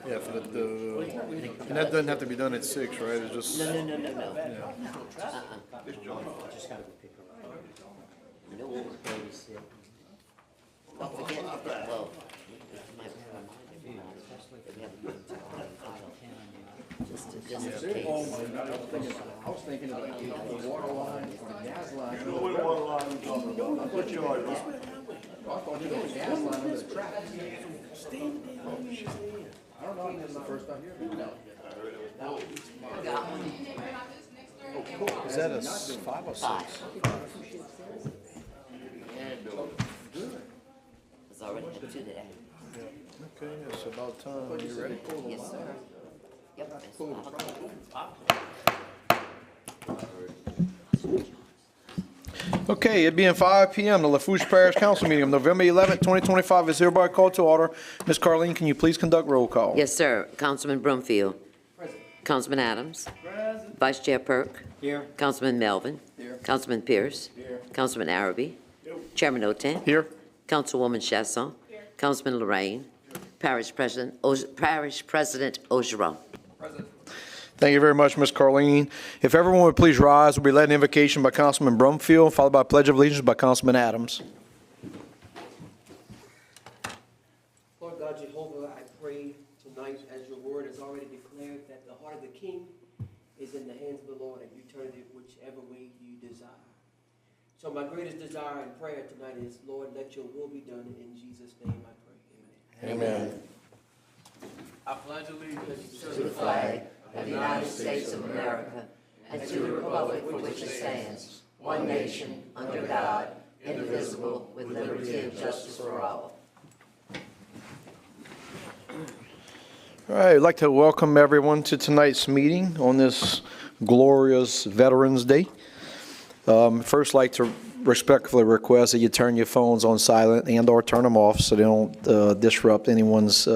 Yeah, for the and that doesn't have to be done at 6, right? It's just No. yeah. Just gotta go pick her up. No, don't forget, well, it might remind everybody, especially if we have a good just in case. I was thinking about the water line or the gas line. What water line we talking about? What charge? I thought you had a gas line under the track. I don't know, this is the first time hearing it. Is that a 5 or 6? It's already up to that. Okay, it's about time. You ready? Yes, sir. Yep, it's 5 o'clock. Okay, it being 5 p.m., the Lafourche Parish Council meeting of November 11th, 2025 is hereby called to order. Ms. Carlene, can you please conduct roll call? Yes, sir. Councilman Brumfield. Councilman Adams. Vice Chair Perk. Here. Councilman Melvin. Here. Councilman Pierce. Here. Councilman Arabi. Chairman Oten. Here. Councilwoman Chasson. Councilman Lorraine. Parish President Ogeron. Thank you very much, Ms. Carlene. If everyone would please rise, we'll be led in invocation by Councilman Brumfield, followed by a pledge of allegiance by Councilman Adams. Lord God, Jehovah, I pray tonight as your word has already declared that the heart of the king is in the hands of the Lord and you turn it whichever way you desire. So my greatest desire and prayer tonight is, Lord, let your will be done. In Jesus' name I pray. Amen. Amen. I pledge allegiance To the flag of the United States of America and to the republic for which it stands, one nation, under God, indivisible, with liberty and justice for all. All right, I'd like to welcome everyone to tonight's meeting on this glorious Veterans Day. First, like to respectfully request that you turn your phones on silent and or turn them off so they don't disrupt anyone's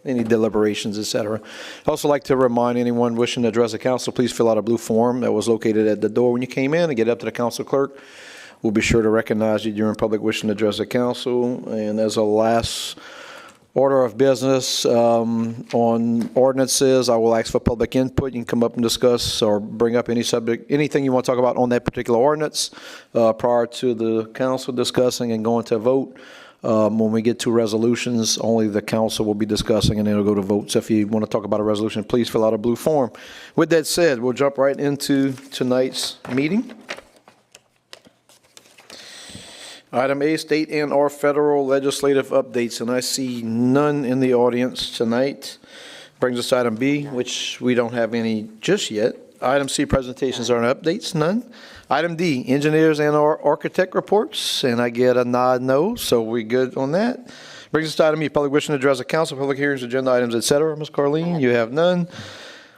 any deliberations, etc. I'd also like to remind anyone wishing to address the council, please fill out a blue form that was located at the door when you came in and get up to the council clerk. We'll be sure to recognize you during public wishing to address the council. And as a last order of business on ordinances, I will ask for public input. You can come up and discuss or bring up any subject, anything you want to talk about on that particular ordinance prior to the council discussing and going to a vote. When we get to resolutions, only the council will be discussing and then it'll go to vote. So if you want to talk about a resolution, please fill out a blue form. With that said, we'll jump right into tonight's meeting. Item A, state and or federal legislative updates, and I see none in the audience tonight. Brings us to item B, which we don't have any just yet. Item C, presentations or updates, none. Item D, engineers and or architect reports, and I get a nod no, so we good on that. Brings us to item E, public wishing to address the council, public hearings, agenda items, etc. Ms. Carlene, you have none.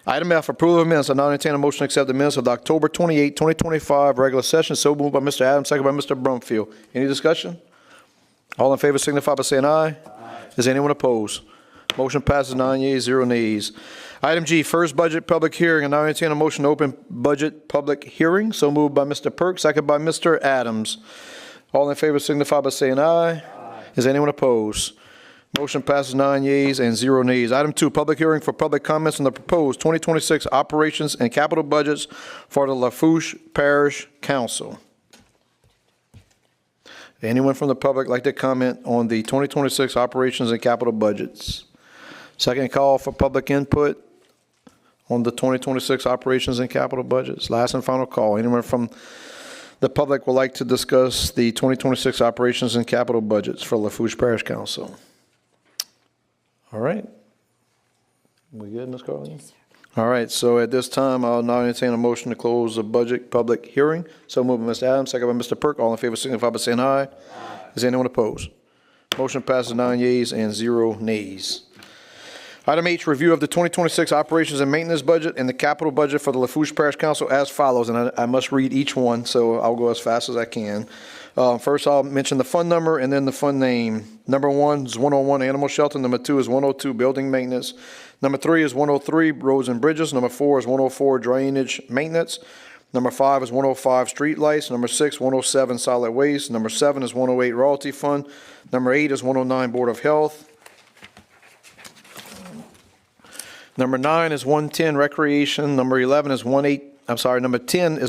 Item F, approval of minutes. I now entertain a motion to accept the minutes of the October 28, 2025 regular session. So moved by Mr. Adams, second by Mr. Brumfield. Any discussion? All in favor signify by saying aye. Aye. Is anyone opposed? Motion passes 9 yeas, 0 nays. Item G, first budget public hearing. I now entertain a motion to open budget public hearing. So moved by Mr. Perk, second by Mr. Adams. All in favor signify by saying aye. Aye. Is anyone opposed? Motion passes 9 yeas and 0 nays. Item 2, public hearing for public comments on the proposed 2026 operations and capital budgets for the Lafourche Parish Council. Anyone from the public like to comment on the 2026 operations and capital budgets? Second call for public input on the 2026 operations and capital budgets. Last and final call. Anyone from the public would like to discuss the 2026 operations and capital budgets for Lafourche Parish Council? All right. We good, Ms. Carlene? Yes, sir. All right, so at this time, I'll now entertain a motion to close the budget public hearing. So moved by Mr. Adams, second by Mr. Perk. All in favor signify by saying aye. Aye. Is anyone opposed? Motion passes 9 yeas and 0 nays. Item H, review of the 2026 operations and maintenance budget and the capital budget for the Lafourche Parish Council as follows, and I must read each one, so I'll go as fast as I can. First, I'll mention the fund number and then the fund name. Number 1 is 101 Animal Shelter. Number 2 is 102 Building Maintenance. Number 3 is 103 Roads and Bridges. Number 4 is 104 Drainage Maintenance. Number 5 is 105 streetlights. Number 6, 107 solid waste. Number 7 is 108 royalty fund. Number 8 is 109 Board of Health. Number 9 is 110 recreation. Number 10 is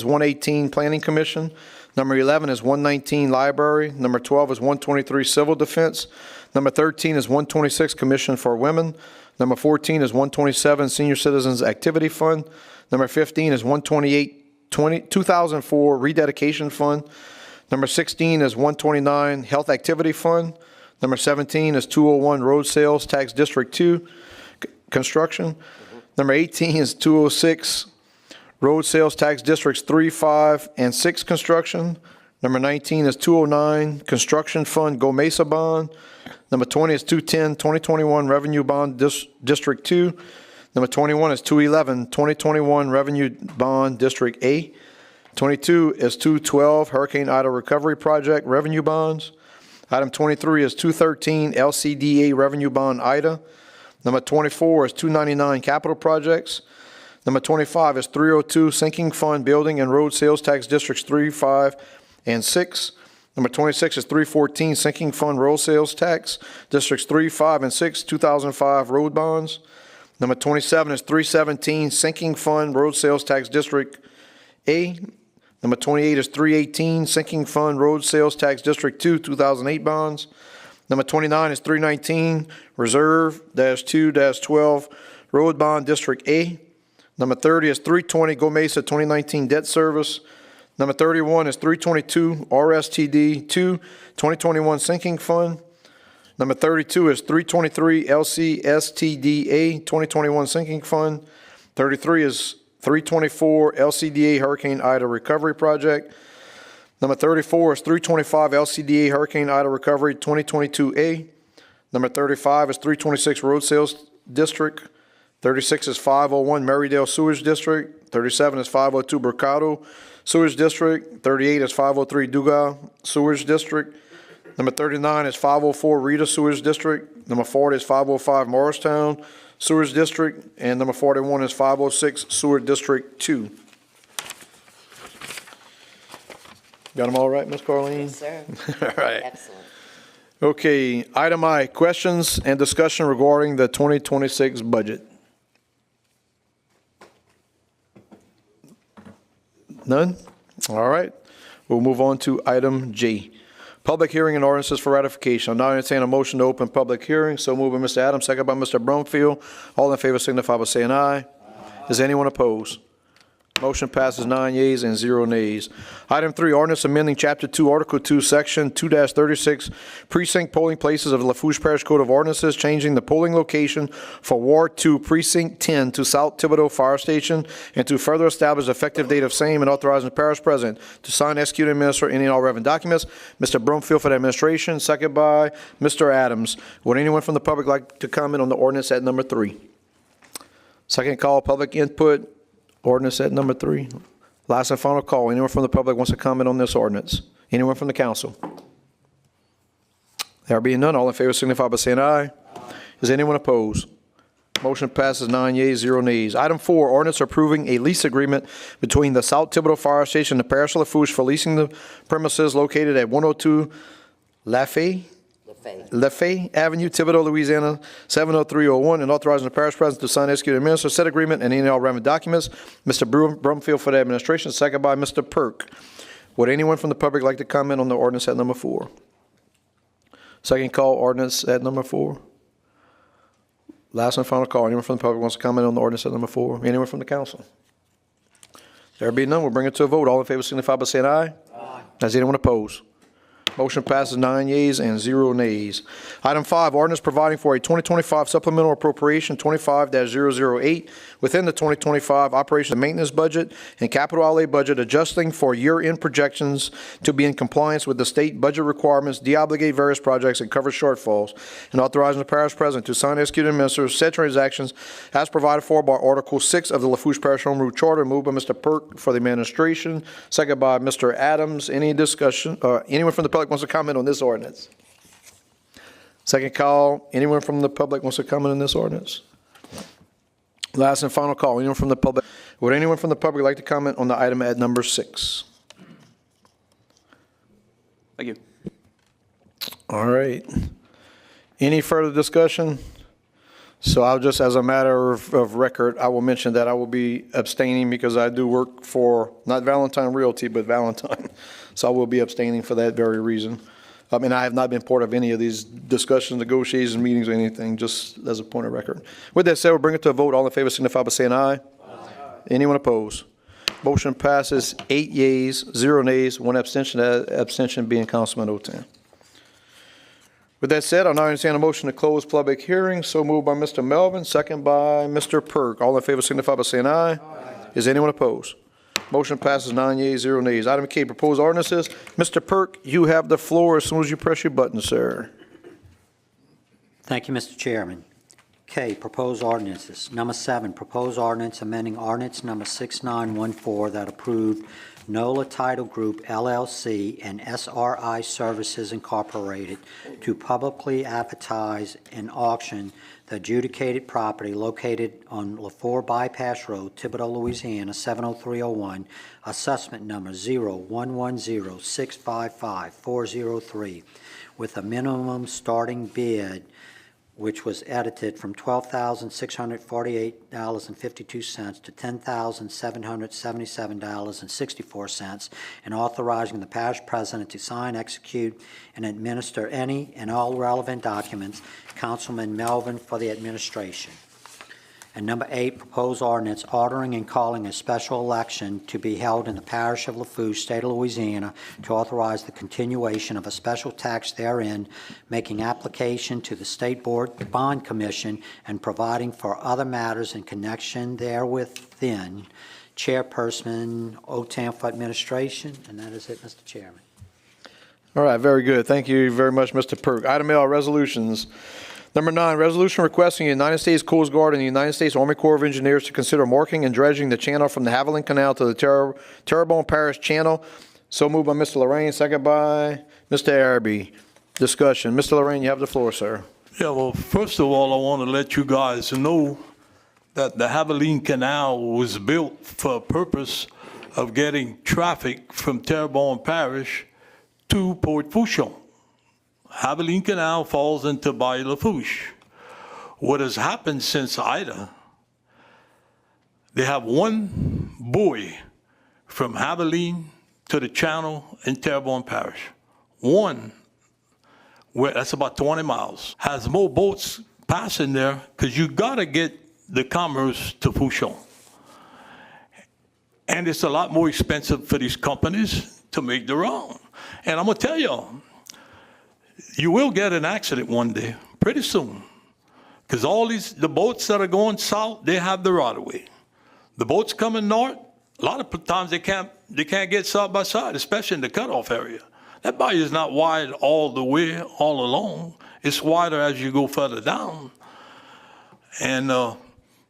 118 planning commission. Number 11 is 119 library. Number 12 is 123 civil defense. Number 13 is 126 commission for women. Number 14 is 127 senior citizens activity fund. Number 15 is 2004 rededication fund. Number 16 is 129 health activity fund. Number 17 is 201 road sales tax district 2 construction. Number 18 is 206 road sales tax districts 3, 5, and 6 construction. Number 19 is 209 construction fund Go Mesa bond. Number 20 is 210 2021 revenue bond district 2. Number 21 is 211 2021 revenue bond district A. 22 is 212 Hurricane Ida recovery project revenue bonds. Item 23 is 213 LCDA revenue bond Ida. Number 24 is 299 capital projects. Number 25 is 302 sinking fund building and road sales tax districts 3, 5, and 6. Number 26 is 314 sinking fund road sales tax districts 3, 5, and 6 2005 road bonds. Number 27 is 317 sinking fund road sales tax district A. Number 28 is 318 sinking fund road sales tax district 2 2008 bonds. Number 29 is 319 Reserve-2-12 Road Bond District A. Number 30 is 320 Go Mesa 2019 Debt Service. Number 31 is 322 RSTD 2 2021 Sinking Fund. Number 32 is 323 LCSTDA 2021 Sinking Fund. 33 is 324 LCDA Hurricane Ida Recovery Project. Number 34 is 325 LCDA Hurricane Ida Recovery 2022A. Number 35 is 326 Road Sales District. 36 is 501 Marydale Sewage District. 37 is 502 Mercado Sewage District. 38 is 503 Duga Sewage District. Number 39 is 504 Rita Sewage District. Number 40 is 505 Morristown Sewage District. And number 41 is 506 Sewer District 2. Got them all right, Ms. Carleen? Yes, sir. All right. Excellent. Okay, item I, questions and discussion regarding the 2026 budget. None? All right. We'll move on to item J. Public hearing and ordinances for ratification. I'll now entertain a motion to open public hearing. So moved by Mr. Adams, second by Mr. Brumfield. All in favor signify by saying aye. Aye. Is anyone opposed? Motion passes 9 yeas and 0 nays. Item 3, ordinance amending Chapter 2, Article 2, Section 2-36, precinct polling places of the Lafourche Parish Code of Ordinances, changing the polling location for Ward 2, Precinct 10 to South Thibodeau Fire Station, and to further establish the effective date of same and authorizing the parish president to sign, execute, and administer any and all relevant documents. Mr. Brumfield for the administration, second by Mr. Adams. Would anyone from the public like to comment on the ordinance at number 3? Second call, public input. Ordinance at number 3. Last and final call. Anyone from the public wants to comment on this ordinance? Anyone from the council? There being none, all in favor signify by saying aye. Aye. Is anyone opposed? Motion passes 9 yeas, 0 nays. Item 4, ordinance approving a lease agreement between the South Thibodeau Fire Station and the Parish of Lafourche for leasing the premises located at 102 Lafay Avenue, Thibodeau, Louisiana, 70301, and authorizing the parish president to sign, execute, and administer said agreement and any and all relevant documents. Mr. Brumfield for the administration, second by Mr. Perk. Would anyone from the public like to comment on the ordinance at number 4? Second call, ordinance at number 4. Last and final call. Anyone from the public wants to comment on the ordinance at number 4? Anyone from the council? There be none, we'll bring it to a vote. All in favor signify by saying aye. Aye. Does anyone oppose? Motion passes 9 yeas and 0 nays. Item 5, ordinance providing for a 2025 supplemental appropriation 25-008 within the 2025 operation and maintenance budget and capital outlay budget, adjusting for year-end projections to be in compliance with the state budget requirements, deobligate various projects, and cover shortfalls, and authorizing the parish president to sign, execute, and administer said transactions as provided for by Article 6 of the Lafourche Parish Home Rule Charter. Moved by Mr. Perk for the administration, second by Mr. Adams. Any discussion? Anyone from the public wants to comment on this ordinance? Second call. Anyone from the public wants to comment on this ordinance? Last and final call. Anyone from the public Would anyone from the public like to comment on the item at number 6? Thank you. All right. Any further discussion? So I'll just, as a matter of record, I will mention that I will be abstaining because I do work for, not Valentine Realty, but Valentine. So I will be abstaining for that very reason. And I have not been part of any of these discussions, negotiations, meetings, or anything, just as a point of record. With that said, we'll bring it to a vote. All in favor signify by saying aye. Anyone opposed? Motion passes 8 yeas, 0 nays, 1 abstention, abstention being Councilman Otan. With that said, I'll now entertain a motion to close public hearing. So moved by Mr. Melvin, second by Mr. Perk. All in favor signify by saying aye. Is anyone opposed? Motion passes 9 yeas, 0 nays. Item K, proposed ordinances. Mr. Perk, you have the floor as soon as you press your button, sir. Thank you, Mr. Chairman. K, proposed ordinances. Number 7, proposed ordinance amending ordinance number 6914 that approved NOLA Title Group LLC and SRI Services Incorporated to publicly advertise and auction the adjudicated property located on Lafourche Bypass Road, Thibodaux, Louisiana, 70301, assessment number 0110655403, with a minimum starting bid which was edited from $12,648.52 to $10,777.64, and authorizing the parish president to sign, execute, and administer any and all relevant documents. Councilman Melvin for the administration. And number 8, proposed ordinance ordering and calling a special election to be held in the parish of Lafourche, state of Louisiana, to authorize the continuation of a special tax therein, making application to the State Board Bond Commission, and providing for other matters in connection therewithin. Chairperson Otam for administration, and that is it, Mr. Chairman. All right, very good. Thank you very much, Mr. Perk. Item L, resolutions. Number 9, resolution requesting the United States Coast Guard and the United States Army Corps of Engineers to consider marking and dredging the channel from the Haviland Canal to the Terrebonne Parish Channel. So moved by Mr. Lorraine, second by Mr. Araby. Discussion. Mr. Lorraine, you have the floor, sir. Yeah, well, first of all, I want to let you guys know that the Haviland Canal was built for a purpose of getting traffic from Terrebonne Parish to Port Fourchon. Haviland Canal falls into Bayou Lafourche. What has happened since Ida, they have one buoy from Haviland to the channel in Terrebonne Parish. One, where that's about 20 miles, has more boats passing there because you got to get the commerce to Fourchon. And it's a lot more expensive for these companies to make their own. And I'm going to tell y'all, you will get an accident one day, pretty soon, because the boats that are going south, they have the right of way. The boats coming north, a lot of times they can't get side by side, especially in the cutoff area. That bayou is not wide all the way, all along. It's wider as you go further down. And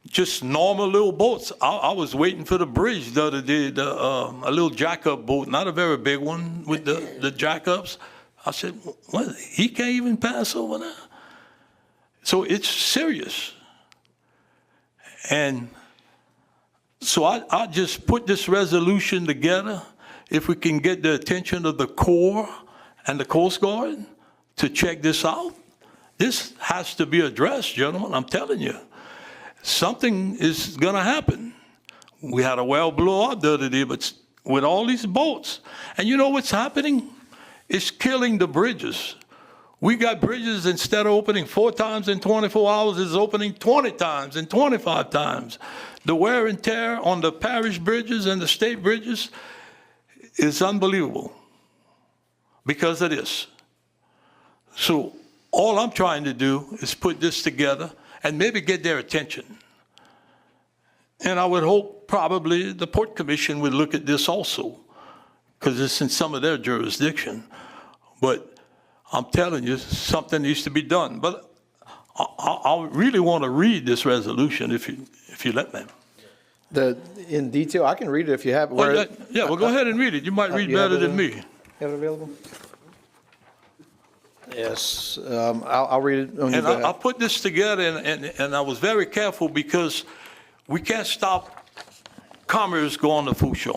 just normal little boats. I was waiting for the bridge the other day, a little jack-up boat, not a very big one with the jack-ups. I said, what? He can't even pass over there? So it's serious. And so I just put this resolution together. If we can get the attention of the Corps and the Coast Guard to check this out, this has to be addressed, gentlemen. I'm telling you, something is going to happen. We had a well blow up the other day, but with all these boats, and you know what's happening? It's killing the bridges. We got bridges, instead of opening 4 times in 24 hours, is opening 20 times and 25 times. The wear and tear on the parish bridges and the state bridges is unbelievable because of this. So all I'm trying to do is put this together and maybe get their attention. And I would hope probably the Port Commission would look at this also, because it's in some of their jurisdiction. But I'm telling you, something needs to be done. But I really want to read this resolution if you let me. In detail, I can read it if you have it. Well, well, go ahead and read it. You might read better than me. Have it available? Yes, I'll read it on your And behalf. I put this together, and I was very careful because we can't stop commerce go on Lafourche.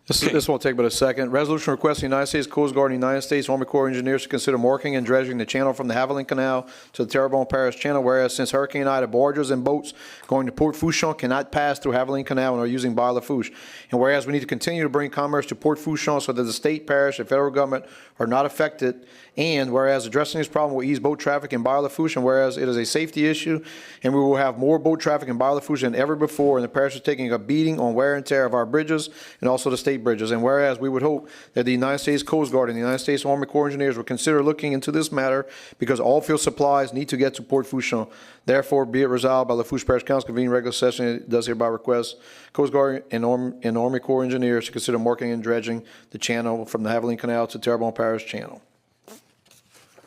This won't take but a second. Resolution requesting the United States Coast Guard and the United States Army Corps of Engineers to consider marking and dredging the channel from the Haviland Canal to the Terrebonne Parish Channel, whereas since Hurricane Ida, barges and boats going to Port Fourchon cannot pass through Haviland Canal and are using by Lafourche. And whereas we need to continue to bring commerce to Port Fourchon so that the state, parish, and federal government are not affected, and whereas addressing this problem will ease boat traffic in Bayou Lafourche, and whereas it is a safety issue, and we will have more boat traffic in Bayou Lafourche than ever before, and the parish is taking a beating on wear and tear of our bridges and also the state bridges. And whereas we would hope that the United States Coast Guard and the United States Army Corps of Engineers would consider looking into this matter because all fuel supplies need to get to Port Fourchon. Therefore, be it resolved by Lafourche Parish Council convening regular session, it does hereby request Coast Guard and Army Corps Engineers to consider marking and dredging the channel from the Haviland Canal to Terrebonne Parish Channel.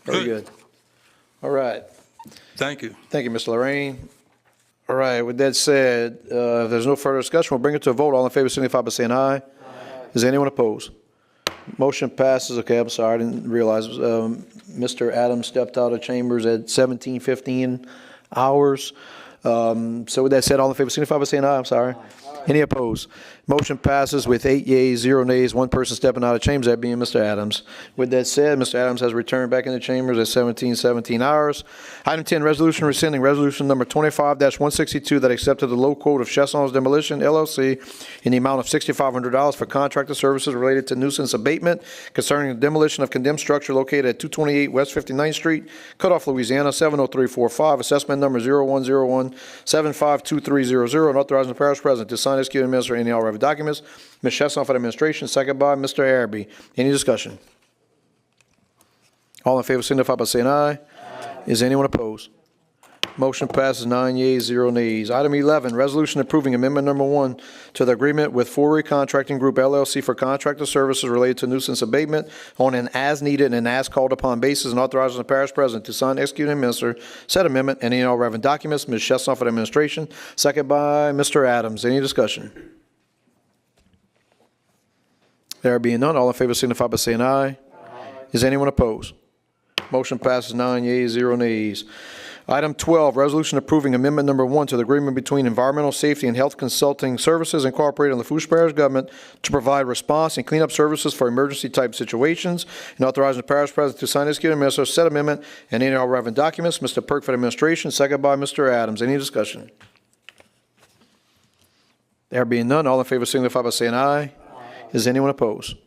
Very good. All right. Thank you. Thank you, Mr. Lorraine. All right, with that said, if there's no further discussion, we'll bring it to a vote. All in favor signify by saying aye. Aye. Is anyone opposed? Motion passes. Okay, I'm sorry, I didn't realize Mr. Adams stepped out of chambers at 17:15 hours. So with that said, all in favor signify by saying aye. I'm sorry. Aye. Any opposed? Motion passes with 8 yeas, 0 nays, one person stepping out of chambers, that being Mr. Adams. With that said, Mr. Adams has returned back into chambers at 17:17 hours. Item 10, resolution rescinding resolution number 25-162 that accepted the low quote of Chesson's Demolition LLC in the amount of $6,500 for contractor services related to nuisance abatement concerning the demolition of condemned structure located at 228 West 59th Street, Cutoff, Louisiana, 70345, assessment number 0101752300, and authorizing the parish president to sign, execute, and administer any all relevant documents. Ms. Chesson for the administration, second by Mr. Araby. Any discussion? All in favor signify by saying aye. Aye. Is anyone opposed? Motion passes 9 yeas, 0 nays. Item 11, resolution approving amendment number 1 to the agreement with Forey Contracting Group LLC for contractor services related to nuisance abatement on an as-needed and as-called-upon basis, and authorizing the parish president to sign, execute, and administer said amendment and any all relevant documents. Ms. Chesson for the administration, second by Mr. Adams. Any discussion? There being none, all in favor signify by saying aye. Aye. Is anyone opposed? Motion passes 9 yeas, 0 nays. Item 12, resolution approving amendment number 1 to the agreement between Environmental Safety and Health Consulting Services Incorporated and Lafourche Parish Government to provide response and cleanup services for emergency-type situations, and authorizing the parish president to sign, execute, and administer said amendment and any all relevant documents. Mr. Perk for the administration, second by Mr. Adams. Any discussion? There being none, all in favor signify by saying aye. Is anyone opposed?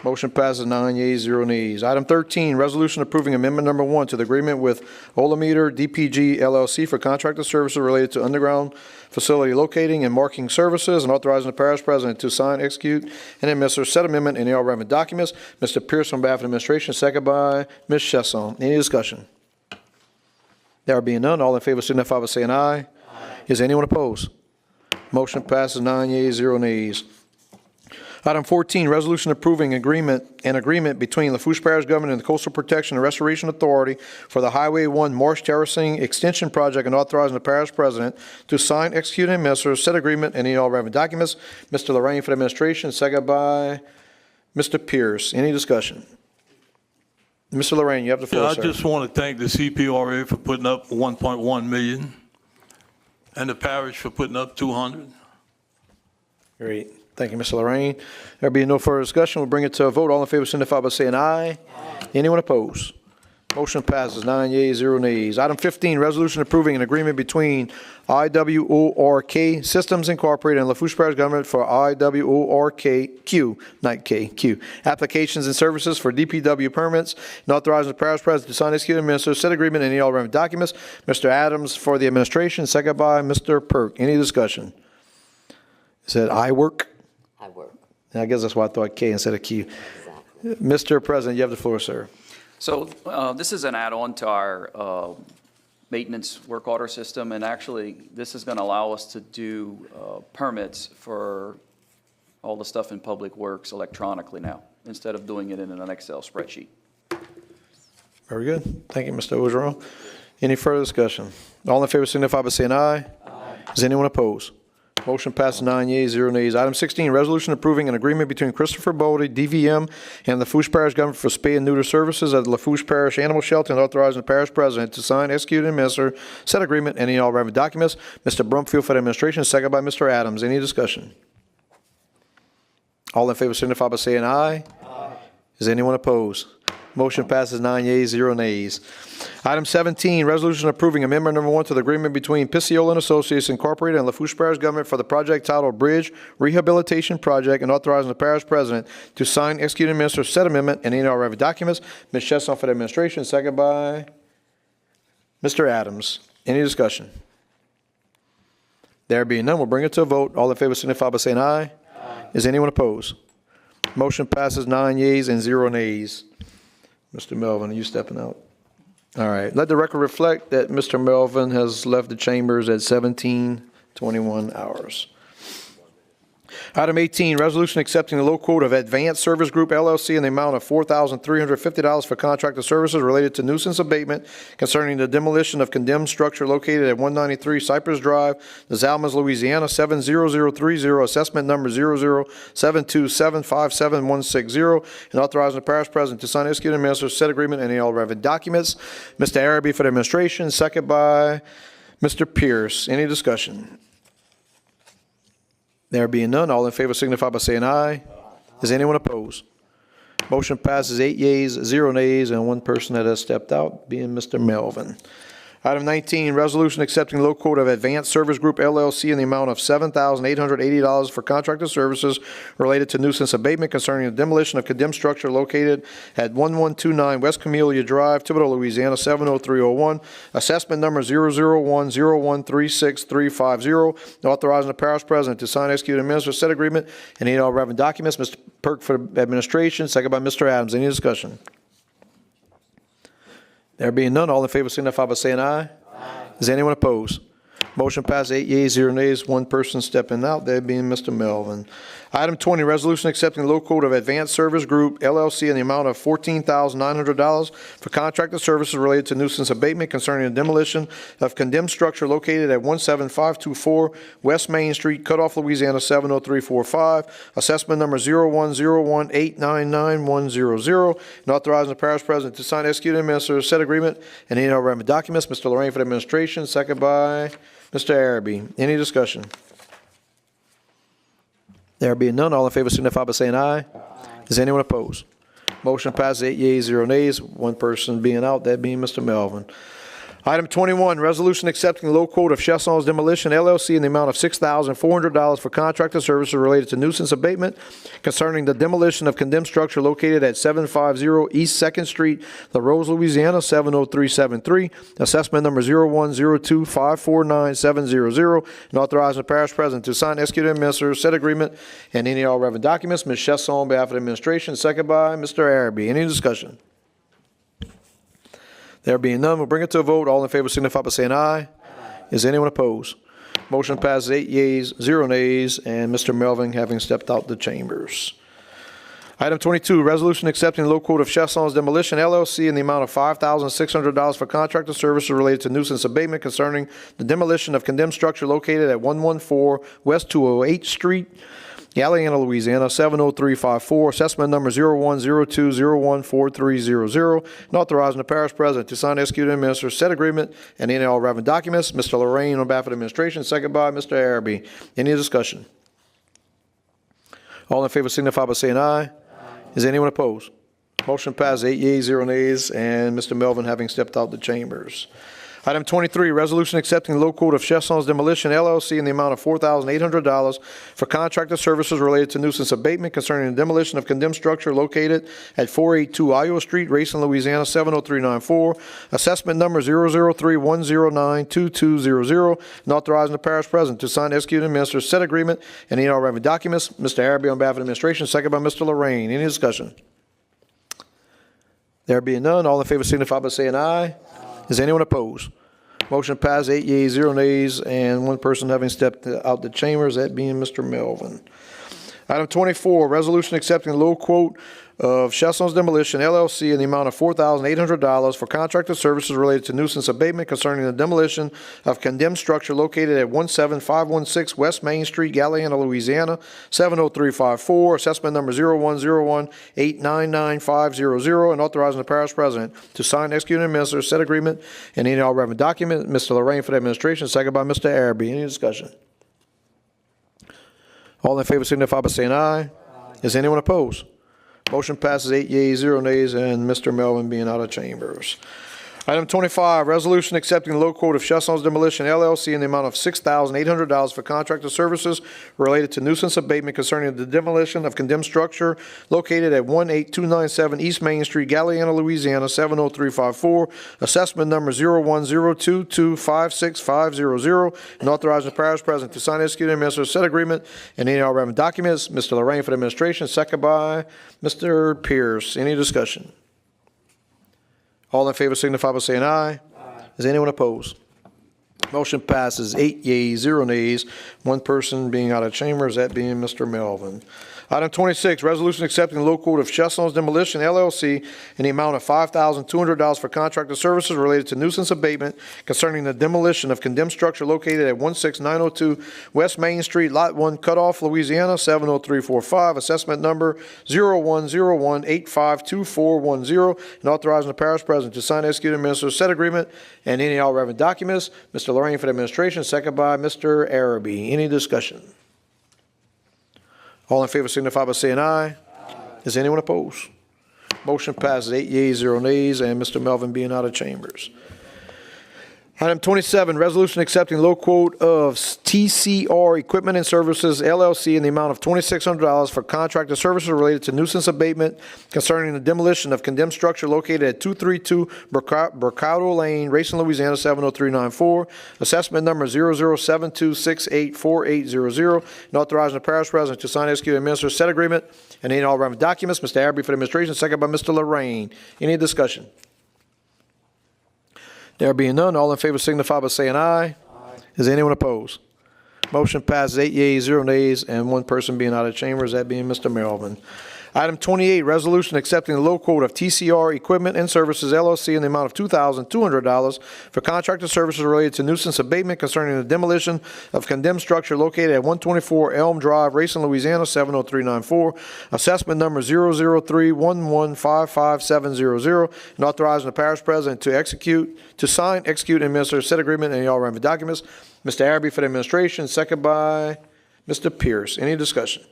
Motion passes 9 yeas, 0 nays. Item 13, resolution approving amendment number 1 to the agreement with Olameter DPG LLC for contractor services related to underground facility locating and marking services, and authorizing the parish president to sign, execute, and administer said amendment and all relevant documents. Mr. Pierce on behalf of the administration, second by Ms. Chesson. Any discussion? There being none, all in favor signify by saying aye. Aye. Is anyone opposed? Motion passes 9 yeas, 0 nays. Item 14, resolution approving an agreement between Lafourche Parish Government and the Coastal Protection and Restoration Authority for the Highway 1 Marsh Terracing Extension Project, and authorizing the parish president to sign, execute, and administer said agreement and any all relevant documents. Mr. Lorraine for the administration, second by Mr. Pierce. Any discussion? Mr. Lorraine, you have the floor, I sir. just want to thank the CPRA for putting up 1.1 million and the parish for putting up 200. Great. Thank you, Mr. Lorraine. There being no further discussion, we'll bring it to a vote. All in favor signify by saying aye. Aye. Anyone opposed? Motion passes 9 yeas, 0 nays. Item 15, resolution approving an agreement between IWORK Systems Incorporated and Lafourche Parish Government for IWORK applications and services for DPW permits, and authorizing the parish president to sign, execute, and administer said agreement and any all relevant documents. Mr. Adams for the administration, second by Mr. Perk. Any discussion? Is that IWORK? I work. I guess that's why I thought K instead of Q. Exactly. Mr. President, you have the floor, sir. So this is an add-on to our maintenance work order system, and actually, this is going to allow us to do permits for all the stuff in Public Works electronically now, instead of doing it in an Excel spreadsheet. Very good. Thank you, Mr. Ogeron. Any further discussion? All in favor signify by saying aye. Aye. Is anyone opposed? Motion passes 9 yeas, 0 nays. Item 16, resolution approving an agreement between Christopher Bodie, DVM, and the Lafourche Parish government for spay and neuter services at the Lafourche Parish Animal Shelter, and authorizing the parish president to sign, execute, and administer said agreement and any all relevant documents. Mr. Brumfield for the administration, second by Mr. Adams. Any discussion? All in favor signify by saying aye. Aye. Is anyone opposed? Motion passes 9 yeas, 0 nays. Item 17, resolution approving amendment number 1 to the agreement between Pisciola and Associates Incorporated and Lafourche Parish Government for the project titled Bridge Rehabilitation Project, and authorizing the parish president to sign, execute, and administer said amendment and any all relevant documents. Ms. Chesson for the administration, second by Mr. Adams. Any discussion? There being none, we'll bring it to a vote. All in favor signify by saying aye. Aye. Is anyone opposed? Motion passes 9 yeas and 0 nays. Mr. Melvin, are you stepping out? All right. Let the record reflect that Mr. Melvin has left the chambers at 17:21 hours. Item 18, resolution accepting the low quote of Advanced Service Group LLC in the amount of $4,350 for contracted services related to nuisance abatement concerning the demolition of condemned structure located at 193 Cypress Drive, Los Alamos, Louisiana, 70030, assessment number 00727576160, and authorizing the parish president to sign, execute, and administer said agreement and any all relevant documents. Mr. Araby for the administration, second by Mr. Pierce. Any discussion? There being none, all in favor signify by saying aye. Is anyone opposed? Motion passes 8 yeas, 0 nays, and 1 person that has stepped out, being Mr. Melvin. Item 19, resolution accepting low quote of Advanced Service Group LLC in the amount of $7,880 for contracted services related to nuisance abatement concerning the demolition of condemned structure located at 1129 West Camellia Drive, Thibodaux, Louisiana, 70301. Assessment number 00101363350. Authorizing the parish president to sign, execute, and administer said agreement and any all relevant documents. Mr. Perk for the administration, second by Mr. Adams. Any discussion? There being none, all in favor signify by saying aye. Aye. Is anyone opposed? Motion passed 8 yeas, 0 nays, 1 person stepping out, that being Mr. Melvin. Item 20, resolution accepting the low quote of Advanced Service Group LLC in the amount of $14,900 for contracted services related to nuisance abatement concerning the demolition of condemned structure located at 17524 West Main Street, Cutoff, Louisiana, 70345. Assessment number 01018999100. And authorizing the parish president to sign, execute, and administer said agreement and any other relevant documents. Mr. Lorraine for the administration, second by Mr. Araby. Any discussion? There being none, all in favor signify by saying aye. Aye. Is anyone opposed? Motion passes 8 yeas, 0 nays, 1 person being out, that being Mr. Melvin. Item 21, resolution accepting the low quote of Chesson's Demolition LLC in the amount of $6,400 for contracted services related to nuisance abatement concerning the demolition of condemned structure located at 750 East 2nd Street, La Rose, Louisiana, 70373. Assessment number 010254970, and authorizing the parish president to sign, execute, and administer said agreement and any all relevant documents. Ms. Chesson on behalf of the administration, second by Mr. Araby. Any discussion? There being none, we'll bring it to a vote. All in favor signify by saying aye. Aye. Is anyone opposed? Motion passes 8 yeas, 0 nays, and Mr. Melvin having stepped out the chambers. Item 22, resolution accepting the low quote of Chesson's Demolition LLC in the amount of $5,600 for contracted services related to nuisance abatement concerning the demolition of condemned structure located at 114 West 208th Street, Galliana, Louisiana, 70354, assessment number 0102014300, and authorizing the parish president to sign, execute, and administer said agreement and any all relevant documents. Mr. Lorraine on behalf of the administration, second by Mr. Araby. Any discussion? All in favor signify by saying aye. Aye. Is anyone opposed? Motion passes 8 yeas, 0 nays, and Mr. Melvin having stepped out the chambers. Item 23, resolution accepting the low quote of Chesson's Demolition LLC in the amount of $4,800 for contracted services related to nuisance abatement concerning the demolition of condemned structure located at 482 Iowa Street, Racine, Louisiana, 70394. Assessment number 003-109-2200, and authorizing the parish president to sign, execute, and administer said agreement and any all relevant documents. Mr. Araby on behalf of the administration, second by Mr. Lorraine. Any discussion? There being none, all in favor signify by saying aye. Is anyone opposed? Motion passed 8 yeas, 0 nays, and 1 person having stepped out the chambers, that being Mr. Melvin. Item 24, resolution accepting the low quote of Chestnut's Demolition LLC in the amount of $4,800 for contracted services related to nuisance abatement concerning the demolition of condemned structure located at 17516 West Main Street, Galliana, Louisiana, 70354, assessment number 0101899500, and authorizing the parish president to sign, execute, and administer said agreement and any all relevant document. Mr. Lorraine for the administration, second by Mr. Araby. Any discussion? All in favor signify by saying aye. Is anyone opposed? Motion passes 8 yeas, 0 nays, and Mr. Melvin being out of chambers. Item 25, resolution accepting the low quote of Chestnut's Demolition LLC in the amount of $6,800 for contracted services related to nuisance abatement concerning the demolition of condemned structure located at 18297 East Main Street, Galliana, Louisiana, 70354, assessment number 0102256500, and authorizing the parish president to sign, execute, and administer said agreement and any all relevant documents. Mr. Lorraine for the administration, second by Mr. Pierce. Any discussion? All in favor signify by saying aye. Is anyone opposed? Motion passes 8 yeas, 0 nays, one person being out of chambers, that being Mr. Melvin. Item 26, resolution accepting the low quote of Chestnut's Demolition LLC in the amount of $5,200 for contracted services related to nuisance abatement concerning the demolition of condemned structure located at 16902 West Main Street, Lot 1, Cutoff, Louisiana, 70345, assessment number 0101852410, and authorizing the parish president to sign, execute, and administer said agreement and any all relevant documents. Mr. Lorraine for the administration, second by Mr. Araby. Any discussion? All in favor signify by saying aye. Is anyone opposed? Motion passes 8 yeas, 0 nays, and Mr. Melvin being out of chambers. Item 27, resolution accepting low quote of TCR Equipment and Services LLC in the amount of $2,600 for contracted services related to nuisance abatement concerning the demolition of condemned structure located at 232 Mercado Lane, Racine, Louisiana, 70394, assessment number 0072684800, and authorizing the parish president to sign, execute, and administer said agreement and any all relevant documents. Mr. Araby for the administration, second by Mr. Lorraine. Any discussion? There being none, all in favor signify by saying aye. Is anyone opposed? Motion passes 8 yeas, 0 nays, and one person being out of chambers, that being Mr. Melvin. Item 28, resolution accepting the low quote of TCR Equipment and Services LLC in the amount of $2,200 for contracted services related to nuisance abatement concerning the demolition of condemned structure located at 124 Elm Drive, Racine, Louisiana, 70394, assessment number 003115570, and authorizing the parish president to sign, execute, and administer said agreement and any all relevant documents. Mr. Araby for the administration, second by Mr. Pierce. Any discussion?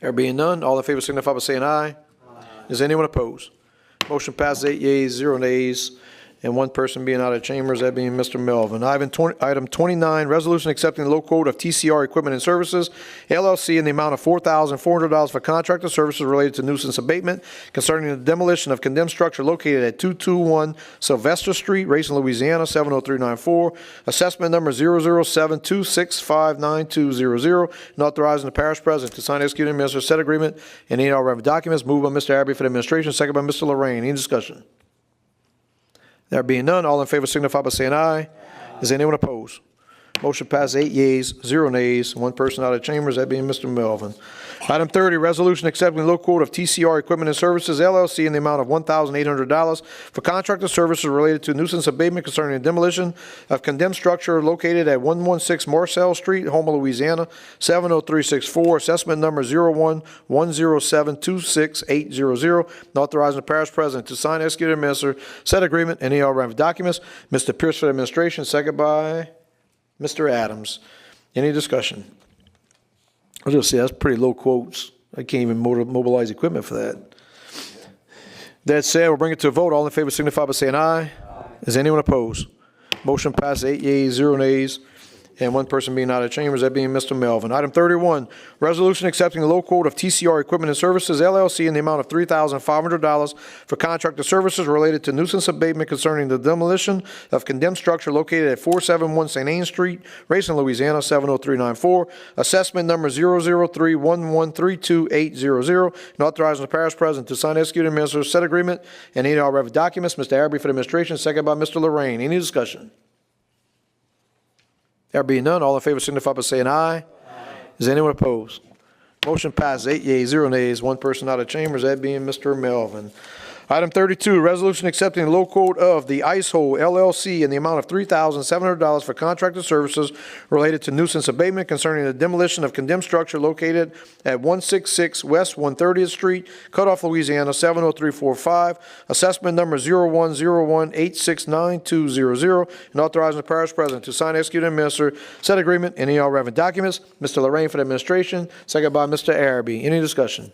There being none, all in favor signify by saying aye. Is anyone opposed? Motion passes 8 yeas, 0 nays, and one person being out of chambers, that being Mr. Melvin. Item 29, resolution accepting the low quote of TCR Equipment and Services, LLC, in the amount of $4,400 for contracted services related to nuisance abatement concerning the demolition of condemned structure located at 221 Sylvester Street, Racine, Louisiana, 70394, assessment number 0072659200, and authorizing the parish president to sign, execute, and administer said agreement and any all relevant documents. Moved by Mr. Araby for the administration, second by Mr. Lorraine. Any discussion? There being none, all in favor signify by saying aye. Is anyone opposed? Motion passes 8 yeas, 0 nays, one person out of chambers, that being Mr. Melvin. Item 30, resolution accepting the low quote of TCR Equipment and Services LLC in the amount of $1,800 for contracted services related to nuisance abatement concerning the demolition of condemned structure located at 116 Marcel Street, Houma, Louisiana, 70364, assessment number 0110726800, and authorizing the parish president to sign, execute, and administer said agreement and any all relevant documents. Mr. Pierce for the administration, second by Mr. Adams. Any discussion? I was going to say, that's pretty low quotes. I can't even mobilize equipment for that. That said, we'll bring it to a vote. All in favor signify by saying aye. Is anyone opposed? Motion passes 8 yeas, 0 nays, and one person being out of chambers, that being Mr. Melvin. Item 31, resolution accepting the low quote of TCR Equipment and Services LLC in the amount of $3,500 for contracted services related to nuisance abatement concerning the demolition of condemned structure located at 471 St. Anne Street, Racine, Louisiana, 70394, assessment number 0031132800, and authorizing the parish president to sign, execute, and administer said agreement and any all relevant documents. Mr. Araby for the administration, second by Mr. Lorraine. Any discussion? There being none, all in favor signify by saying aye. Is anyone opposed? Motion passes 8 yeas, 0 nays, one person out of chambers, that being Mr. Melvin. Item 32, resolution accepting the low quote of the Ice Hole LLC in the amount of $3,700 for contracted services related to nuisance abatement concerning the demolition of condemned structure located at 166 West 130th Street, Cutoff, Louisiana, 70345, assessment number 0101869200, and authorizing the parish president to sign, execute, and administer said agreement and any all relevant documents. Mr. Lorraine for the administration, second by Mr. Araby. Any discussion?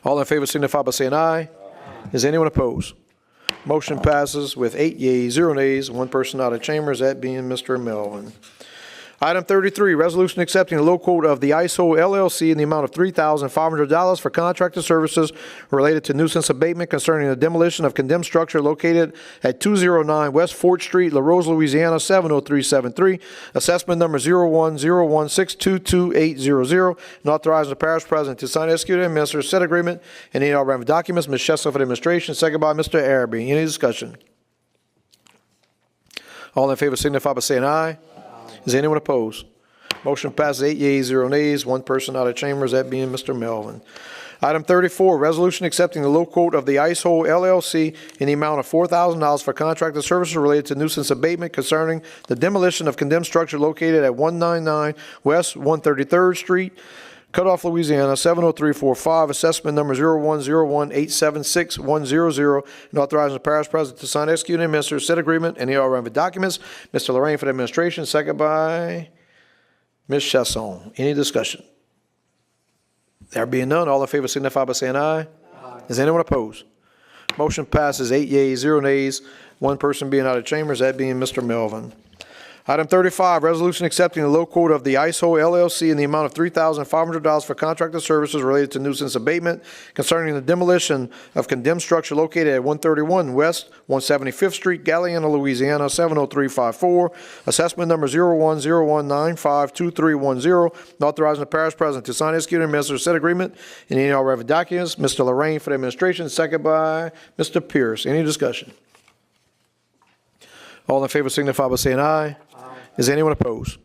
All in favor signify by saying aye. Is anyone opposed? Motion passes with 8 yeas, 0 nays, one person out of chambers, that being Mr. Melvin. Item 33, resolution accepting the low quote of the ISO LLC in the amount of $3,500 for contracted services related to nuisance abatement concerning the demolition of condemned structure located at 209 West 4th Street, La Rose, Louisiana, 70373, assessment number 0101622800, and authorizing the parish president to sign, execute, and administer said agreement and any all relevant documents. Ms. Chesler for the administration, second by Mr. Araby. Any discussion? All in favor signify by saying aye. Is anyone opposed? Motion passes 8 yeas, 0 nays, one person out of chambers, that being Mr. Melvin. Item 34, resolution accepting the low quote of the Ice Hole LLC in the amount of $4,000 for contracted services related to nuisance abatement concerning the demolition of condemned structure located at 199 West 133rd Street, Cutoff, Louisiana, 70345, assessment number 0101876100, and authorizing the parish president to sign, execute, and administer said agreement and the all relevant documents. Mr. Lorraine for the administration, second by Ms. Chasson. Any discussion? There being none, all in favor signify by saying aye. Is anyone opposed? Motion passes 8 yeas, 0 nays, one person being out of chambers, that being Mr. Melvin. Item 35, resolution accepting the low quote of the Ice Hole LLC in the amount of $3,500 for contracted services related to nuisance abatement concerning the demolition of condemned structure located at 131 West 175th Street, Galliano, Louisiana, 70354, assessment number 0101952310, and authorizing the parish president to sign, execute, and administer said agreement and any all relevant documents. Mr. Lorraine for the administration, second by Mr. Pierce. Any discussion? All in favor signify by saying aye. Is anyone opposed?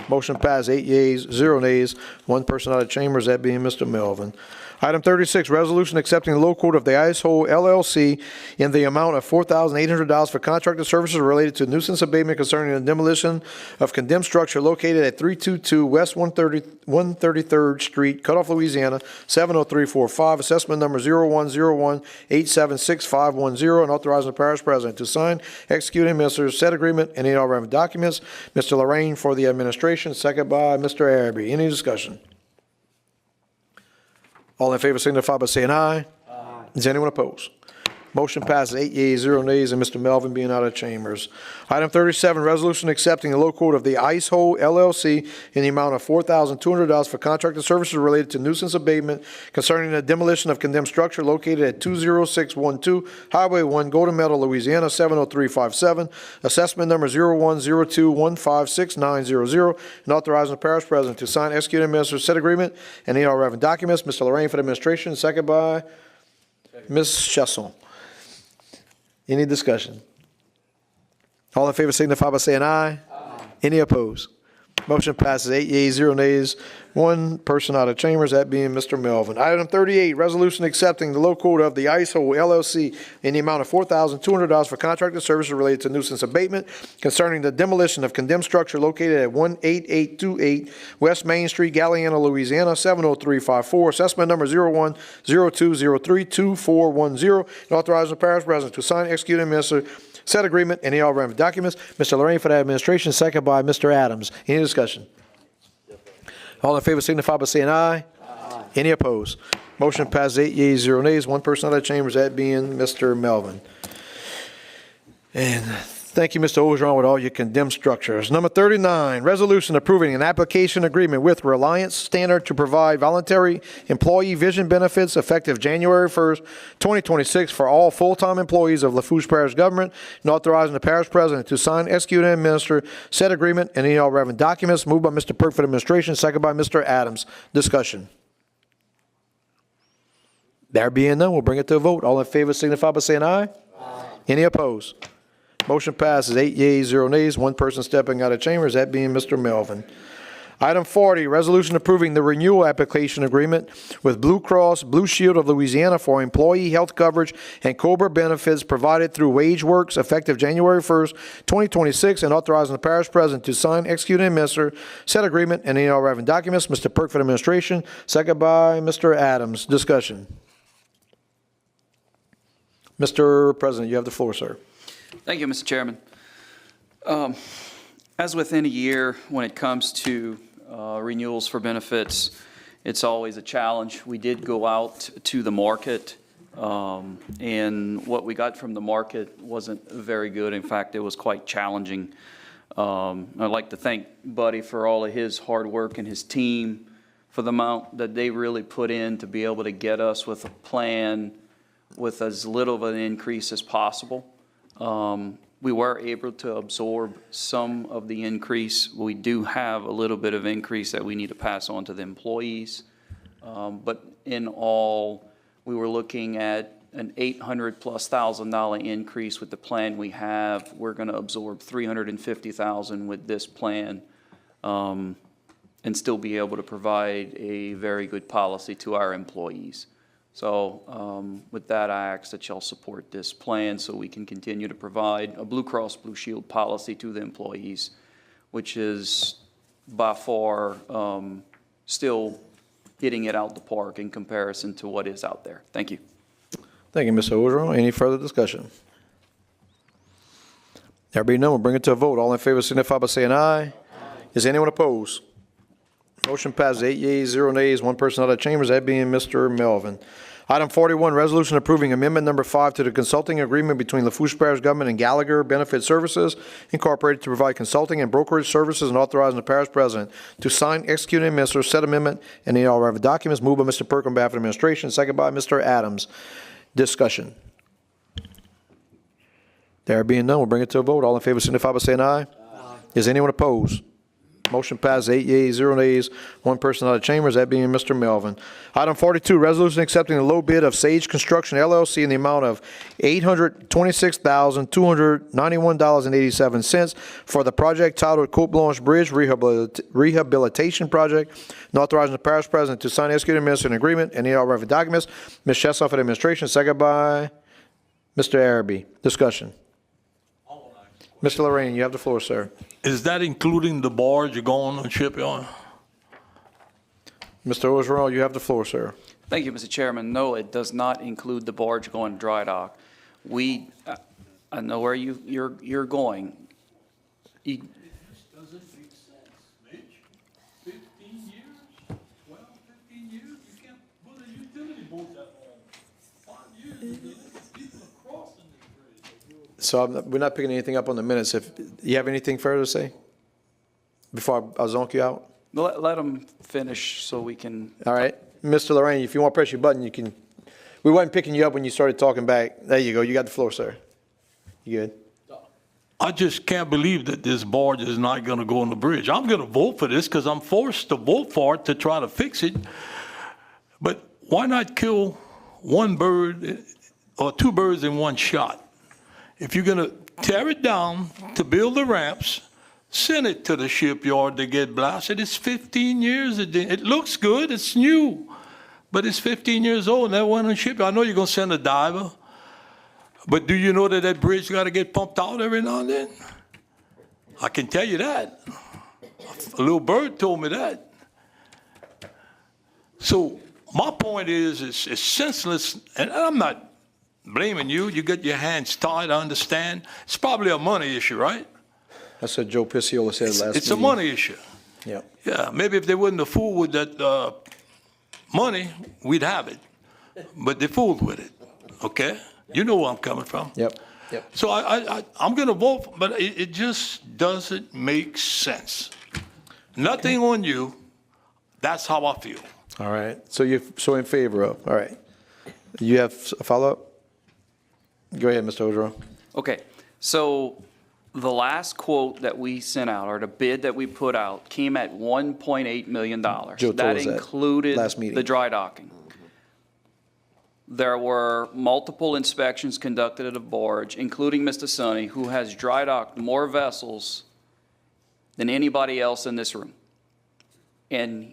Motion passed 8 yeas, 0 nays, one person out of chambers, that being Mr. Melvin. Item 36, resolution accepting the low quote of the Ice Hole LLC in the amount of $4,800 for contracted services related to nuisance abatement concerning the demolition of condemned structure located at 322 West 133rd Street, Cutoff, Louisiana, 70345, assessment number 0101876510, and authorizing the parish president to sign, execute, and administer said agreement and any all relevant documents. Mr. Lorraine for the administration, second by Mr. Araby. Any discussion? All in favor signify by saying aye. Is anyone opposed? Motion passes 8 yeas, 0 nays, and Mr. Melvin being out of chambers. Item 37, resolution accepting the low quote of the Ice Hole LLC in the amount of $4,200 for contracted services related to nuisance abatement concerning the demolition of condemned structure located at 20612 Highway 1, Golden Meadow, Louisiana, 70357, assessment number 0102156900, and authorizing the parish president to sign, execute, and administer said agreement and any all relevant documents. Mr. Lorraine for the administration, second by Ms. Chasson. Any discussion? All in favor signify by saying aye. Any opposed? Motion passes 8 yeas, 0 nays, one person out of chambers, that being Mr. Melvin. Item 38, resolution accepting the low quote of the Ice Hole LLC in the amount of $4,200 for contracted services related to nuisance abatement concerning the demolition of condemned structure located at 18828 West Main Street, Galliano, Louisiana, 70354, assessment number 0102032410, and authorizing the parish president to sign, execute, and administer said agreement and any all relevant documents. Mr. Lorraine for the administration, second by Mr. Adams. Any discussion? All in favor signify by saying aye. Any opposed? Motion passes 8 yeas, 0 nays, one person out of the chambers, that being Mr. Melvin. And thank you, Mr. Ogeron, with all your condemned structures. Number 39, resolution approving an application agreement with Reliance Standard to provide voluntary employee vision benefits effective January 1st, 2026 for all full-time employees of Lafourche Parish Government, and authorizing the parish president to sign, execute, and administer said agreement and any all relevant documents. Moved by Mr. Perkford, administration, second by Mr. Adams. Discussion. There being none, we'll bring it to a vote. All in favor signify by saying aye. Any opposed? Motion passes 8 yeas, 0 nays, one person stepping out of chambers, that being Mr. Melvin. Item 40, resolution approving the renewal application agreement with Blue Cross Blue Shield of Louisiana for employee health coverage and COBRA benefits provided through WageWorks effective January 1st, 2026, and authorizing the parish president to sign, execute, and administer said agreement and any all relevant documents. Mr. Perk for the administration, second by Mr. Adams. Discussion. Mr. President, you have the floor, sir. Thank you, Mr. Chairman. As with any year, when it comes to renewals for benefits, it's always a challenge. We did go out to the market, and what we got from the market wasn't very good. In fact, it was quite challenging. I'd like to thank Buddy for all of his hard work and his team for the amount that they really put in to be able to get us with a plan with as little of an increase as possible. We were able to absorb some of the increase. We do have a little bit of increase that we need to pass on to the employees. But in all, we were looking at an $800,000+ increase with the plan we have. We're going to absorb $350,000 with this plan, and still be able to provide a very good policy to our employees. So with that, I ask that y'all support this plan so we can continue to provide a Blue Cross Blue Shield policy to the employees, which is by far still hitting it out the park in comparison to what is out there. Thank you. Thank you, Mr. Ogeron. Any further discussion? There being none, we'll bring it to a vote. All in favor signify by saying aye. Is anyone opposed? Motion passes 8 yeas, 0 nays, one person out of chambers, that being Mr. Melvin. Item 41, resolution approving amendment number 5 to the consulting agreement between Lafourche Parish Government and Gallagher Benefit Services Incorporated to provide consulting and brokerage services and authorizing the parish president to sign, execute, and administer said amendment and any all relevant documents. Moved by Mr. Perk on behalf of the administration, second by Mr. Adams. Discussion. There being none, we'll bring it to a vote. All in favor signify by saying aye. Is anyone opposed? Motion passes 8 yeas, 0 nays, one person out of chambers, that being Mr. Melvin. Item 42, resolution accepting the low bid of Sage Construction LLC in the amount of $826,291.87 for the project titled Côte Blanche Bridge Rehabilitation Project, and authorizing the parish president to sign, execute, and administer an agreement and any all relevant documents. Ms. Chesson for the administration, second by Mr. Araby. Discussion. Mr. Lorraine, you have the floor, sir. Is that including the barge going on shipyard? Mr. Ogeron, you have the floor, sir. Thank you, Mr. Chairman. No, it does not include the barge going to dry dock. I know where you're going. It just doesn't make sense, Mitch. 15 years? 12, 15 years? You can't put a utility boat that long. 5 years, people are crossing this bridge. So we're not picking anything up on the minutes. If you have anything further to say before I zonk you out? Let them finish so we can. All right. Mr. Lorraine, if you want to press your button, you can. We wasn't picking you up when you started talking back. There you go. You got the floor, sir. You good? I just can't believe that this barge is not going to go on the bridge. I'm going to vote for this because I'm forced to vote for it to try to fix it. But why not kill one bird or two birds in one shot? If you're going to tear it down to build the ramps, send it to the shipyard to get blasted. It's 15 years. It looks good. It's new. But it's 15 years old and that went on the shipyard. I know you're going to send a diver. But do you know that that bridge got to get pumped out every now and then? I can tell you that. A little bird told me that. So my point is, it's senseless, and I'm not blaming you. You get your hands tied, I understand. It's probably a money issue, right? That's what Joe Pisciola said last meeting. It's a money issue. Yeah. Yeah, maybe if they wouldn't have fooled with that money, we'd have it. But they fooled with it, okay? You know where I'm coming from. Yep. Yep. So I'm going to vote, but it just doesn't make sense. Nothing on you. That's how I feel. All right. So you're in favor of. All right. You have a follow-up? Go ahead, Mr. Ogeron. Okay, so the last quote that we sent out, or the bid that we put out, came at $1.8 million. Joe told us that included last meeting. the dry docking. There were multiple inspections conducted of the barge, including Mr. Sonny, who has dry docked more vessels than anybody else in this room. And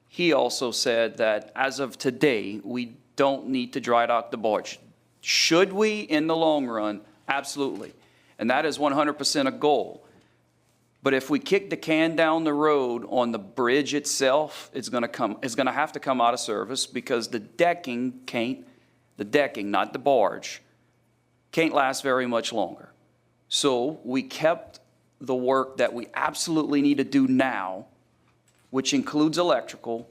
he also said that as of today, we don't need to dry dock the barge. Should we in the long run? Absolutely. And that is 100% a goal. But if we kick the can down the road on the bridge itself, it's going to have to come out of service because the decking, not the barge, can't last very much longer. So we kept the work that we absolutely need to do now, which includes electrical,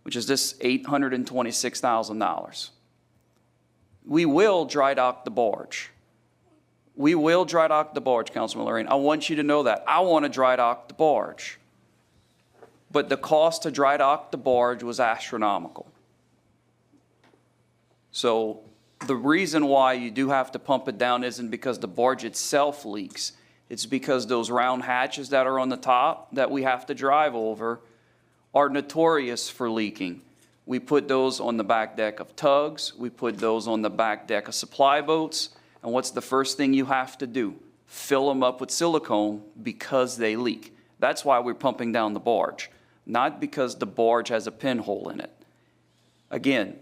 which is this $826,000. We will dry dock the barge. We will dry dock the barge, Councilman Lorraine. I want you to know that. I want to dry dock the barge. But the cost to dry dock the barge was astronomical. So the reason why you do have to pump it down isn't because the barge itself leaks. It's because those round hatches that are on the top that we have to drive over are notorious for leaking. We put those on the back deck of tugs. We put those on the back deck of supply boats. And what's the first thing you have to do? Fill them up with silicone because they leak. That's why we're pumping down the barge, not because the barge has a pinhole in it. Again,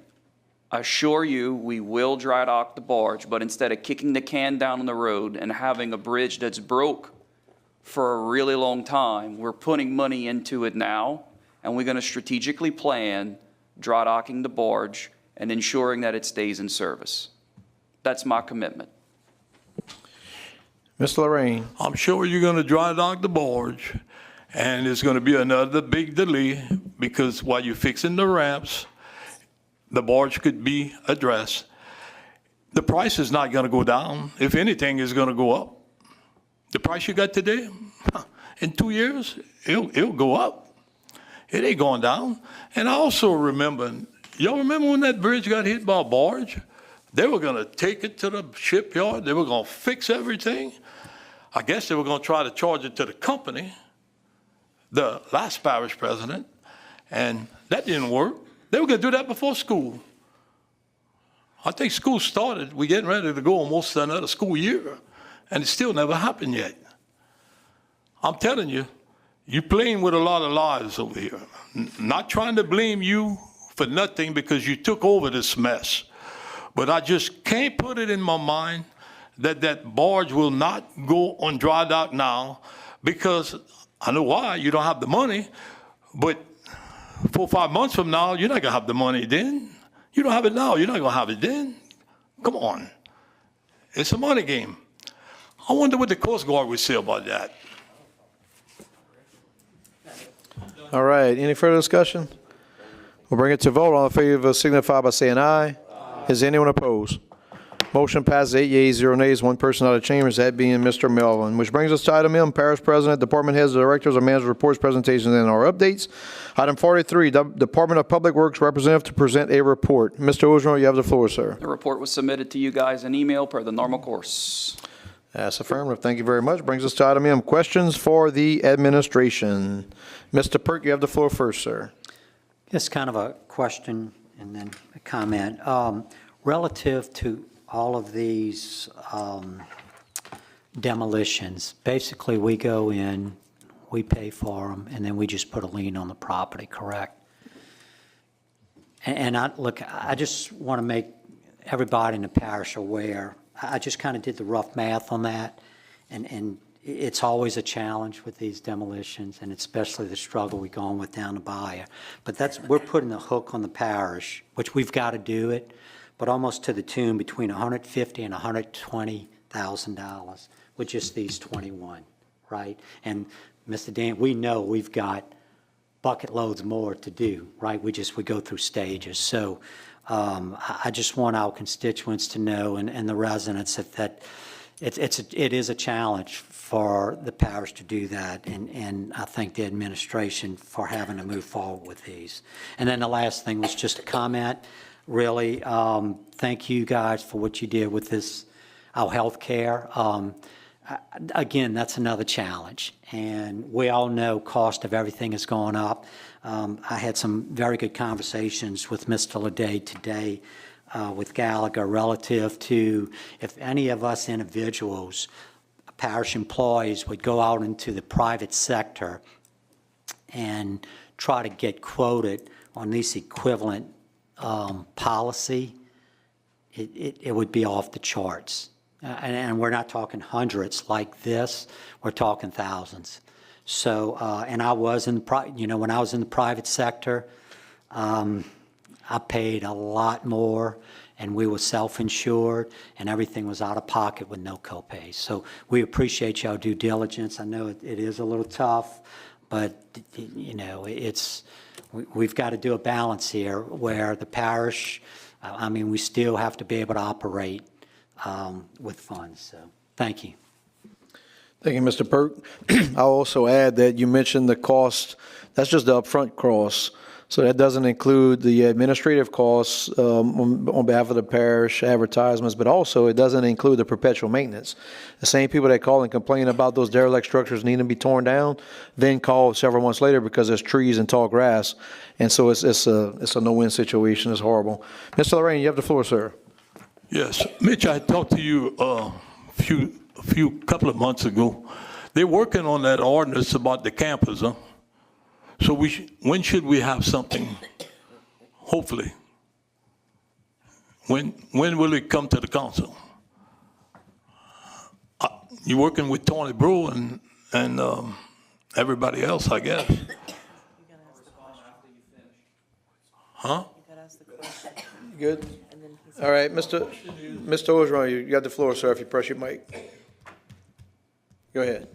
I assure you we will dry dock the barge, but instead of kicking the can down the road and having a bridge that's broke for a really long time, we're putting money into it now, and we're going to strategically plan dry docking the barge and ensuring that it stays in service. That's my commitment. Mr. Lorraine. I'm sure you're going to dry dock the barge, and it's going to be another big delay because while you're fixing the ramps, the barge could be addressed. The price is not going to go down. If anything, it's going to go up. The price you got today, in 2 years, it'll go up. It ain't going down. And I also remember, y'all remember when that bridge got hit by a barge? They were going to take it to the shipyard. They were going to fix everything. I guess they were going to try to charge it to the company, the last parish president, and that didn't work. They were going to do that before school. I think school started. We're getting ready to go almost another school year, and it still never happened yet. I'm telling you, you're playing with a lot of lives over here. Not trying to blame you for nothing because you took over this mess. But I just can't put it in my mind that that barge will not go on dry dock now because I know why. You don't have the money, but 4 or 5 months from now, you're not going to have the money then. You don't have it now. You're not going to have it then. Come on. It's a money game. I wonder what the Coast Guard would say about that. All right, any further discussion? We'll bring it to vote. All in favor signify by saying aye. Is anyone opposed? Motion passes 8 yeas, 0 nays, one person out of chambers, that being Mr. Melvin. Which brings us to item M, Parish President, Department Heads, Directors, or Manager Reports, Presentations, and our updates. Item 43, Department of Public Works Representative to present a report. Mr. Ogeron, you have the floor, sir. The report was submitted to you guys in email per the normal course. That's affirmative. Thank you very much. Brings us to item M, questions for the administration. Mr. Perk, you have the floor first, sir. It's kind of a question and then a comment. Relative to all of these demolitions, basically we go in, we pay for them, and then we just put a lien on the property, correct? And I just want to make everybody in the parish aware. I just kind of did the rough math on that, and it's always a challenge with these demolitions, and especially the struggle we're going with down the bayou. But we're putting the hook on the parish, which we've got to do it, but almost to the tune between $150,000 and $120,000 with just these 21, right? And Mr. Dan, we know we've got bucket loads more to do, right? We go through stages. So I just want our constituents to know and the residents that it is a challenge for the parish to do that, and I thank the administration for having to move forward with these. And then the last thing was just a comment. Really, thank you guys for what you did with this, our health care. Again, that's another challenge, and we all know cost of everything is going up. I had some very good conversations with Mr. Leday today with Gallagher relative to if any of us individuals, parish employees, would go out into the private sector and try to get quoted on this equivalent policy, it would be off the charts. And we're not talking hundreds like this, we're talking thousands. So, and I was in, when I was in the private sector, I paid a lot more, and we were self-insured, and everything was out of pocket with no copay. So we appreciate your due diligence. I know it is a little tough, but, we've got to do a balance here where the parish, we still have to be able to operate with funds. So, thank you. Thank you, Mr. Perk. I'll also add that you mentioned the cost, that's just the upfront cost. So that doesn't include the administrative costs on behalf of the parish, advertisements, but also it doesn't include the perpetual maintenance. The same people that call and complain about those derelict structures needing to be torn down, then call several months later because there's trees and tall grass. And so it's a no-win situation. It's horrible. Mr. Lorraine, you have the floor, sir. Yes, Mitch, I talked to you couple of months ago. They're working on that ordinance about the campers, huh? So when should we have something? Hopefully. When will it come to the council? You're working with Tony Brew and everybody else, I guess. Huh? Good. All right, Mr. Ogeron, you got the floor, sir, if you press your mic. Go ahead.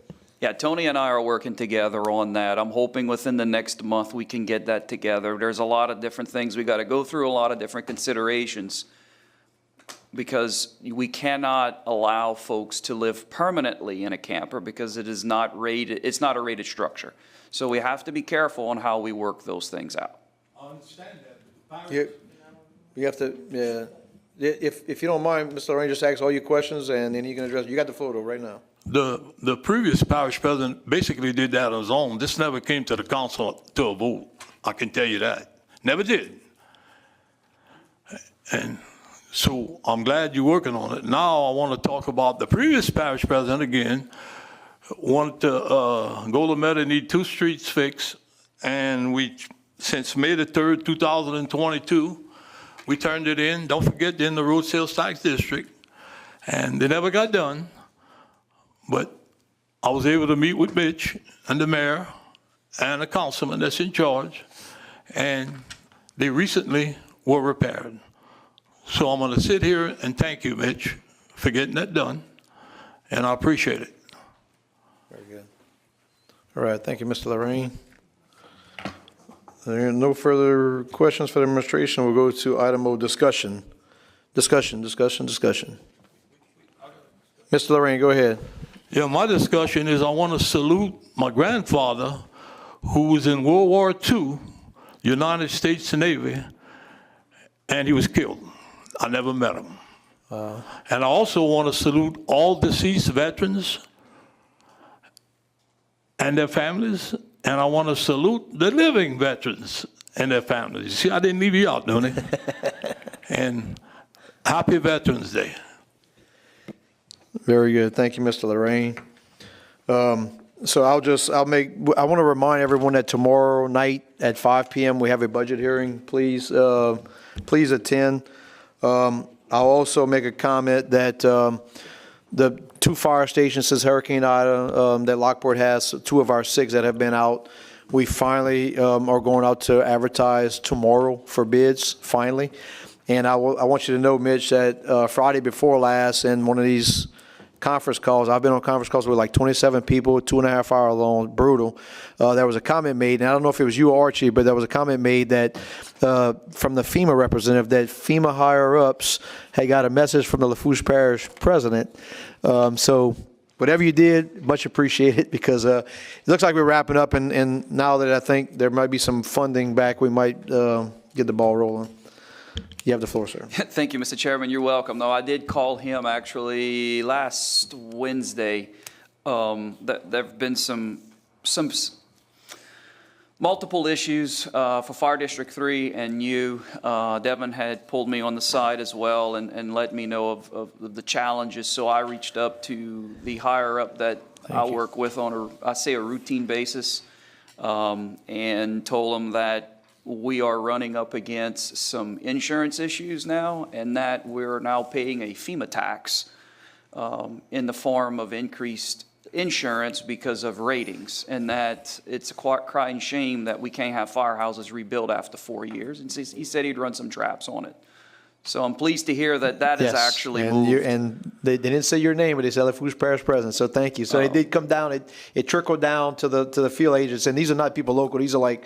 Yeah, Tony and I are working together on that. I'm hoping within the next month we can get that together. There's a lot of different things we got to go through, a lot of different considerations, because we cannot allow folks to live permanently in a camper because it is not rated, it's not a rated structure. So we have to be careful on how we work those things out. I understand that. You have to, yeah. If you don't mind, Mr. Lorraine, just ask all your questions and then you can address, you got the floor though right now. The previous parish president basically did that on his own. This never came to the council to a vote. I can tell you that. Never did. And so I'm glad you're working on it. Now I want to talk about the previous parish president again. Wanted to, Golden Meadow need 2 streets fixed. And since May the 3rd, 2022, we turned it in. Don't forget, in the road sales tax district. And they never got done. But I was able to meet with Mitch and the mayor and the councilman that's in charge, and they recently were repaired. So I'm going to sit here and thank you, Mitch, for getting that done, and I appreciate it. Very good. All right, thank you, Mr. Lorraine. There are no further questions for the administration. We'll go to item of discussion. Discussion. Mr. Lorraine, go ahead. Yeah, my discussion is I want to salute my grandfather, who was in World War II, United States Navy, and he was killed. I never met him. And I also want to salute all deceased veterans and their families, and I want to salute the living veterans and their families. See, I didn't leave you out, don't I? And happy Veterans Day. Very good. Thank you, Mr. Lorraine. So I want to remind everyone that tomorrow night at 5 p.m. we have a budget hearing. Please attend. I'll also make a comment that the 2 fire stations since Hurricane Ida that Lockport has, 2 of our 6 that have been out, we finally are going out to advertise tomorrow for bids, finally. And I want you to know, Mitch, that Friday before last in one of these conference calls, I've been on conference calls with like 27 people, 2.5 hour long, brutal. There was a comment made, and I don't know if it was you or Archie, but there was a comment made that from the FEMA representative that FEMA higher-ups had got a message from the Lafourche Parish president. So whatever you did, much appreciated, because it looks like we're wrapping up, and now that I think there might be some funding back, we might get the ball rolling. You have the floor, sir. Thank you, Mr. Chairman. You're welcome. No, I did call him actually last Wednesday. There have been some multiple issues for Fire District 3 and you. Devin had pulled me on the side as well and let me know of the challenges. So I reached up to the higher up that I work with on a routine basis. and told them that we are running up against some insurance issues now, and that we're now paying a FEMA tax in the form of increased insurance because of ratings, and that it's a crying shame that we can't have firehouses rebuilt after 4 years. And he said he'd run some traps on it. So I'm pleased to hear that that is Yes, actually and moved. and they didn't say your name, but they said Lafourche Parish President, so thank you. So it did come down, it trickled down to the field agents, and these are not people local, these are like,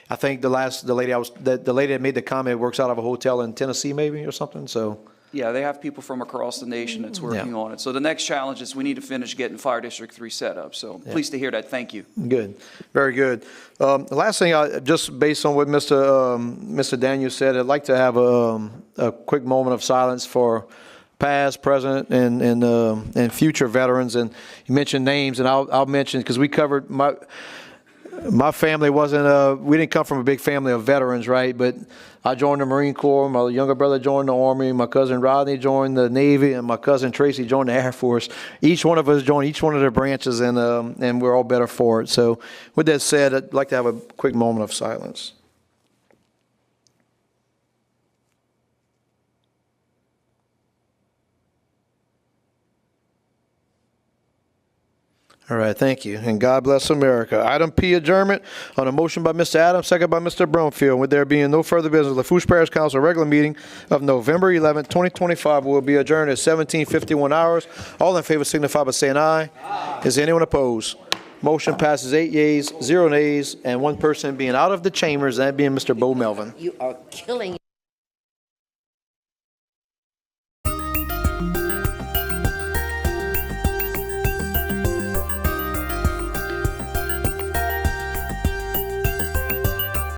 I think the lady that made the comment works out of a hotel in Tennessee maybe or something, so. Yeah, they have people from across the nation that's working on it. So the next challenge is we need to finish getting Fire District 3 set up. So pleased to hear that. Thank you. Good, very good. The last thing, just based on what Mr. Daniel said, I'd like to have a quick moment of silence for past, present, and future veterans. And you mentioned names, and I'll mention, because we covered, my family wasn't, we didn't come from a big family of veterans, right? But I joined the Marine Corps, my younger brother joined the Army, my cousin Rodney joined the Navy, and my cousin Tracy joined the Air Force. Each one of us joined each one of their branches, and we're all better for it. So with that said, I'd like to have a quick moment of silence. All right, thank you, and God bless America. Item P, adjournment, on a motion by Mr. Adams, second by Mr. Brumfield. With there being no further business, Lafourche Parish Council regular meeting of November 11, 2025 will be adjourned at 17:51 hours. All in favor signify by saying aye. Aye. Is there anyone opposed? Motion passes 8 yeas, 0 nays, and one person being out of the chambers, that being Mr. Bo Melvin. You are killing